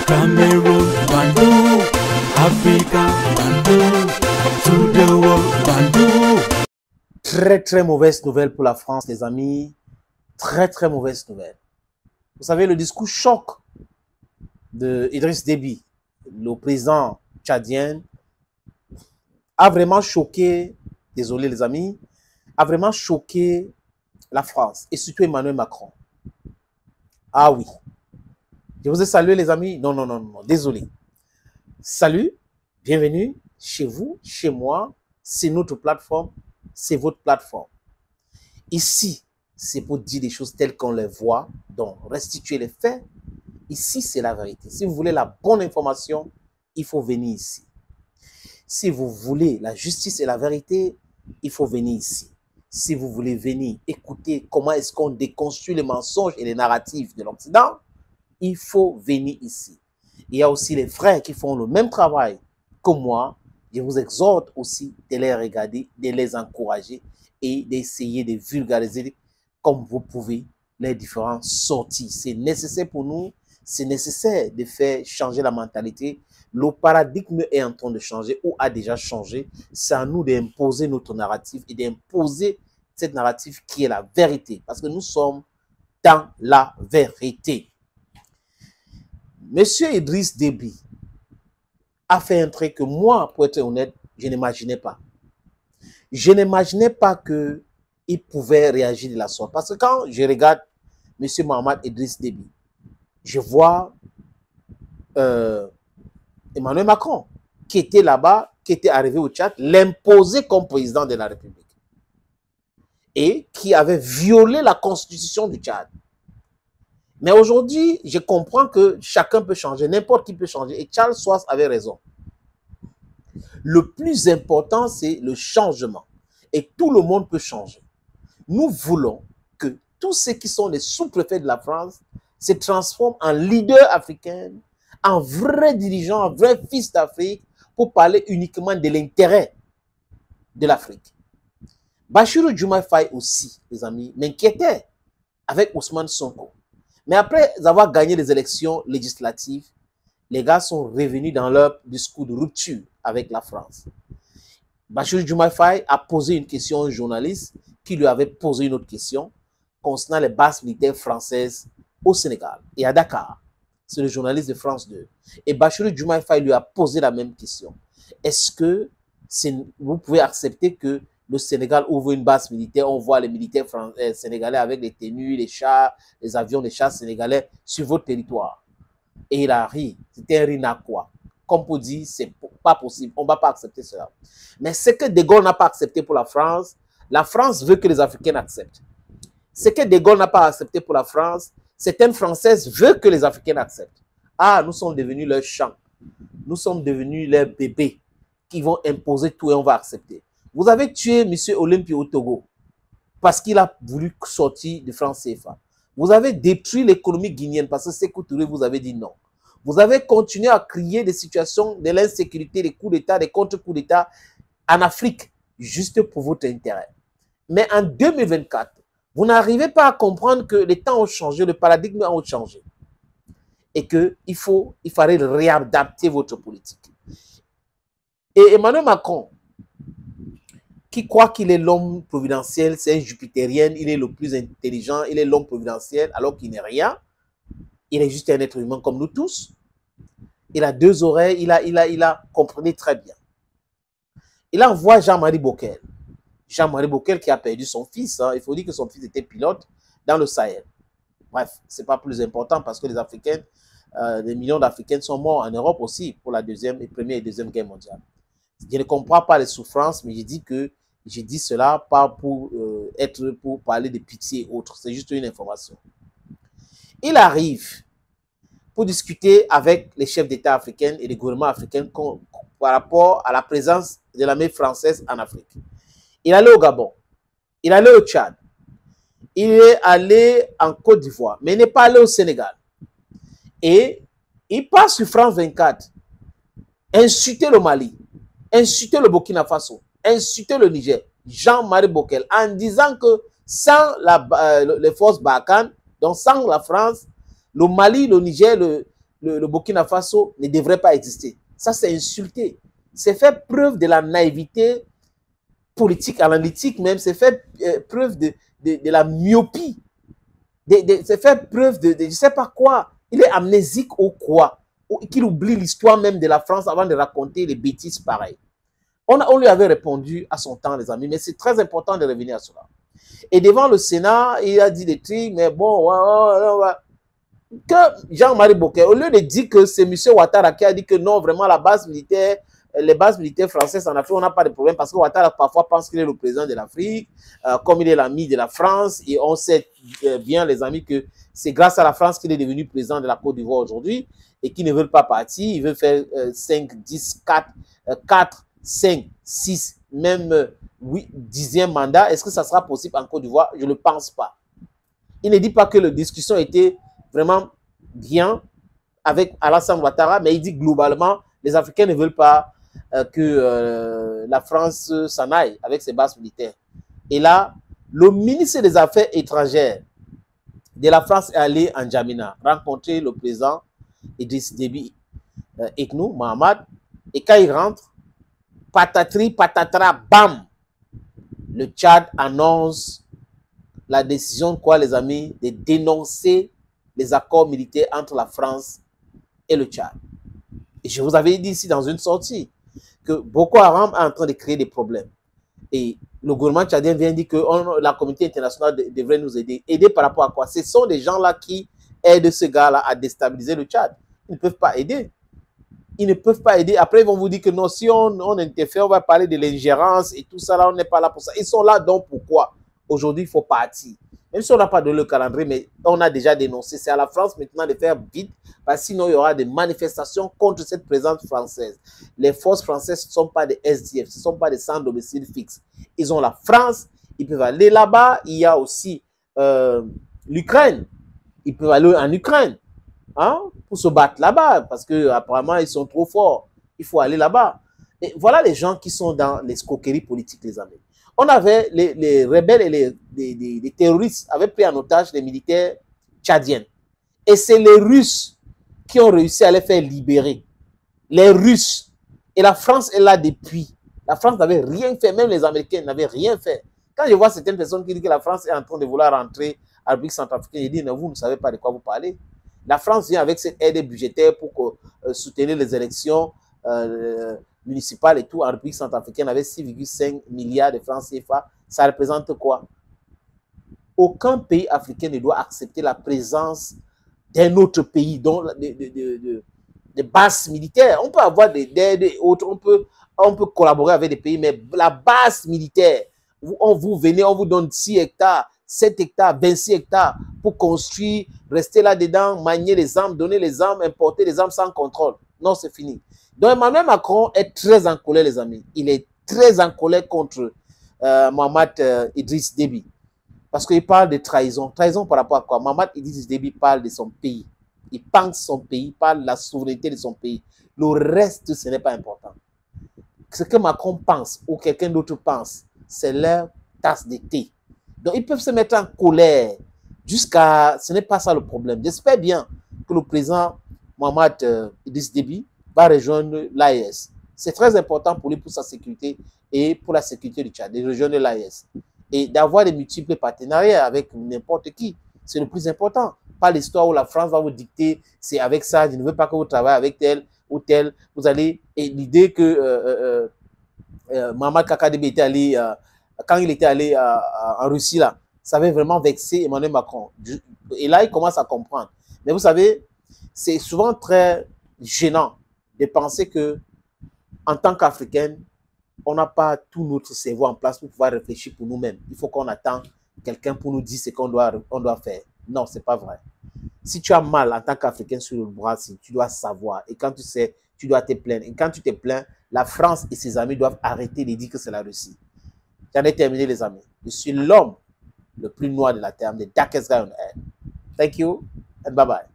Cameroon, Bandung, Africa, Bandung, to the world, Bandung. Très mauvaise nouvelle pour la France, les amis. Très mauvaise nouvelle. Vous savez, le discours choc de Idriss Déby, le président tchadien, a vraiment choqué, désolé les amis, a vraiment choqué la France et surtout Emmanuel Macron. Ah oui. Je vous ai salué les amis. Non, désolé. Salut, bienvenue chez vous, chez moi. C'est notre plateforme, c'est votre plateforme. Ici, c'est pour dire des choses telles qu'on les voit, donc restituer les faits. Ici, c'est la vérité. Si vous voulez la bonne information, il faut venir ici. Si vous voulez la justice et la vérité, il faut venir ici. Si vous voulez venir écouter comment est-ce qu'on déconstruit les mensonges et les narratifs de l'Occident, il faut venir ici. Il y a aussi les frères qui font le même travail que moi. Je vous exhorte aussi de les regarder, de les encourager et d'essayer de vulgariser comme vous pouvez les différentes sorties. C'est nécessaire pour nous, c'est nécessaire de faire changer la mentalité. Le paradigme est en train de changer ou a déjà changé. C'est à nous d'imposer notre narratif et d'imposer cette narrative qui est la vérité. Parce que nous sommes dans la vérité. Monsieur Idriss Déby a fait un trait que moi, pour être honnête, je n'imaginais pas. Je n'imaginais pas qu'il pouvait réagir de la sorte. Parce que quand je regarde monsieur Mohamed Idriss Déby, je vois Emmanuel Macron, qui était là-bas, qui était arrivé au Tchad, l'imposer comme président de la République. Et qui avait violé la constitution du Tchad. Mais aujourd'hui, je comprends que chacun peut changer, n'importe qui peut changer. Et Charles Schwab avait raison. Le plus important, c'est le changement. Et tout le monde peut changer. Nous voulons que tous ceux qui sont les sous-préfets de la France se transforment en leaders africains, en vrais dirigeants, en vrais fils d'Afrique, pour parler uniquement de l'intérêt de l'Afrique. Bassirou Diomaye Faye aussi, les amis, m'inquiétait avec Ousmane Sonko. Mais après avoir gagné les élections législatives, les gars sont revenus dans leur discours de rupture avec la France. Bassirou Diomaye Faye a posé une question à un journaliste qui lui avait posé une autre question concernant les bases militaires françaises au Sénégal et à Dakar. C'est le journaliste de France 2. Et Bassirou Diomaye Faye lui a posé la même question. Est-ce que vous pouvez accepter que le Sénégal ouvre une base militaire, on voit les militaires sénégalais avec les tenues, les chars, les avions, les chars sénégalais sur votre territoire? Et il a ri. C'était un riz quoi. Comme pour dire, c'est pas possible, on ne va pas accepter cela. Mais ce que De Gaulle n'a pas accepté pour la France veut que les Africains acceptent. Ce que De Gaulle n'a pas accepté pour la France, certaines Françaises veulent que les Africains acceptent. Ah, nous sommes devenus leurs champs. Nous sommes devenus leurs bébés qui vont imposer tout et on va accepter. Vous avez tué M. Olympie au Togo parce qu'il a voulu sortir de France CFA. Vous avez détruit l'économie guinéenne parce que Sékou Touré vous avez dit non. Vous avez continué à créer des situations de l'insécurité, des coups d'État, des contre-coups d'État en Afrique, juste pour votre intérêt. Mais en 2024, vous n'arrivez pas à comprendre que les temps ont changé, le paradigme a changé. Et qu'il fallait réadapter votre politique. Et Emmanuel Macron, qui croit qu'il est l'homme providentiel, c'est un jupitérien, il est le plus intelligent, il est l'homme providentiel, alors qu'il n'est rien. Il est juste un être humain comme nous tous. Il a deux oreilles, il a compris très bien. Il envoie Jean-Marie Bockel. Jean-Marie Bockel qui a perdu son fils. Hein. Il faut dire que son fils était pilote dans le Sahel. Bref, ce n'est pas plus important parce que les Africains, des millions d'Africains sont morts en Europe aussi pour la première et deuxième guerre mondiale. Je ne comprends pas les souffrances, mais je dis cela pas pour parler de pitié et autres. C'est juste une information. Il arrive pour discuter avec les chefs d'État africains et les gouvernements africains par rapport à la présence de l'armée française en Afrique. Il est allé au Gabon, il est allé au Tchad, il est allé en Côte d'Ivoire, mais il n'est pas allé au Sénégal. Et il passe sur France 24, insulter le Mali, insulter le Burkina Faso, insulter le Niger, Jean-Marie Bockel, en disant que sans les forces Barkhane, donc sans la France, le Mali, le Niger, le Burkina Faso ne devrait pas exister. Ça, c'est insulter. C'est faire preuve de la naïveté politique, analytique même. C'est faire preuve de la myopie. C'est faire preuve de je ne sais pas quoi. Il est amnésique ou quoi. Qu'il oublie l'histoire même de la France avant de raconter les bêtises pareilles. On lui avait répondu à son temps, les amis, mais c'est très important de revenir à cela. Et devant le Sénat, il a dit des trucs, mais bon, que Jean-Marie Bocquet, au lieu de dire que c'est M. Ouattara qui a dit que non, vraiment, la base militaire, les bases militaires françaises en Afrique, on n'a pas de problème parce que Ouattara parfois pense qu'il est le président de l'Afrique, comme il est l'ami de la France, et on sait bien, les amis, que c'est grâce à la France qu'il est devenu président de la Côte d'Ivoire aujourd'hui, et qu'il ne veut pas partir, il veut faire 5, 10, 4, 5, 6, même 8, 10e mandat. Est-ce que ça sera possible en Côte d'Ivoire? Je ne le pense pas. Il ne dit pas que la discussion était vraiment bien avec Alassane Ouattara, mais il dit globalement, les Africains ne veulent pas que la France s'en aille avec ses bases militaires. Et là, le ministre des Affaires étrangères de la France est allé en Djamena rencontrer le président Idriss Déby Itnou, Mohamed, et quand il rentre, patatri, patatra, bam, le Tchad annonce la décision, quoi, les amis, de dénoncer les accords militaires entre la France et le Tchad. Et je vous avais dit ici dans une sortie que Boko Haram est en train de créer des problèmes. Et le gouvernement tchadien vient dire que la communauté internationale devrait nous aider. Aider par rapport à quoi? Ce sont des gens-là qui aident ce gars-là à déstabiliser le Tchad. Ils ne peuvent pas aider. Ils ne peuvent pas aider. Après, ils vont vous dire que non, si on interfère, on va parler de l'ingérence et tout ça, là, on n'est pas là pour ça. Ils sont là, donc pourquoi? Aujourd'hui, il faut partir. Même si on n'a pas donné le calendrier, mais on a déjà dénoncé. C'est à la France maintenant de faire vite, parce que sinon il y aura des manifestations contre cette présence française. Les forces françaises ne sont pas des SDF, ce ne sont pas des sans domicile fixe. Ils ont la France, ils peuvent aller là-bas. Il y a aussi l'Ukraine. Ils peuvent aller en Ukraine. Hein, pour se battre là-bas, parce qu'apparemment, ils sont trop forts. Il faut aller là-bas. Et voilà les gens qui sont dans les escroqueries politiques, les amis. On avait les rebelles et les terroristes avaient pris en otage les militaires tchadiens. Et c'est les Russes qui ont réussi à les faire libérer. Les Russes. Et la France est là depuis. La France n'avait rien fait, même les Américains n'avaient rien fait. Quand je vois certaines personnes qui disent que la France est en train de vouloir rentrer à la République centrafricaine, je dis, non, vous ne savez pas de quoi vous parlez. La France vient avec cette aide budgétaire pour soutenir les élections municipales et tout en République centrafricaine avec 6,5 milliards de francs CFA. Ça représente quoi? Aucun pays africain ne doit accepter la présence d'un autre pays, dont des bases militaires. On peut avoir des autres, on peut collaborer avec des pays, mais la base militaire, vous venez, on vous donne 6 hectares, 7 hectares, 26 hectares pour construire, rester là-dedans, manier les armes, donner les armes, importer les armes sans contrôle. Non, c'est fini. Donc Emmanuel Macron est très en colère, les amis. Il est très en colère contre Mohamed Idriss Déby. Parce qu'il parle de trahison. Trahison par rapport à quoi? Mohamed Idriss Déby parle de son pays. Il pense son pays, il parle de la souveraineté de son pays. Le reste, ce n'est pas important. Ce que Macron pense ou quelqu'un d'autre pense, c'est leur tasse de thé. Donc, ils peuvent se mettre en colère jusqu'à... Ce n'est pas ça le problème. J'espère bien que le président Mohamed Idriss Déby va rejoindre l'AES. C'est très important pour lui, pour sa sécurité et pour la sécurité du Tchad, de rejoindre l'AES. Et d'avoir des multiples partenariats avec n'importe qui. C'est le plus important. Pas l'histoire où la France va vous dicter, c'est avec ça, je ne veux pas que vous travaillez avec tel ou tel. Vous allez... Et l'idée que Mohamed Kakadebe était allé... quand il était allé en Russie, là, ça avait vraiment vexé Emmanuel Macron. Et là, il commence à comprendre. Mais vous savez, c'est souvent très gênant de penser que, en tant qu'Africains, on n'a pas tout notre cerveau en place pour pouvoir réfléchir pour nous-mêmes. Il faut qu'on attende quelqu'un pour nous dire ce qu'on doit faire. Non, ce n'est pas vrai. Si tu as mal en tant qu'Africain sur le bras, tu dois savoir. Et quand tu sais, tu dois te plaindre. Et quand tu te plains, la France et ses amis doivent arrêter de dire que c'est la Russie. J'en ai terminé, les amis. Je suis l'homme le plus noir de la terre, the darkest guy on earth. Thank you and bye-bye.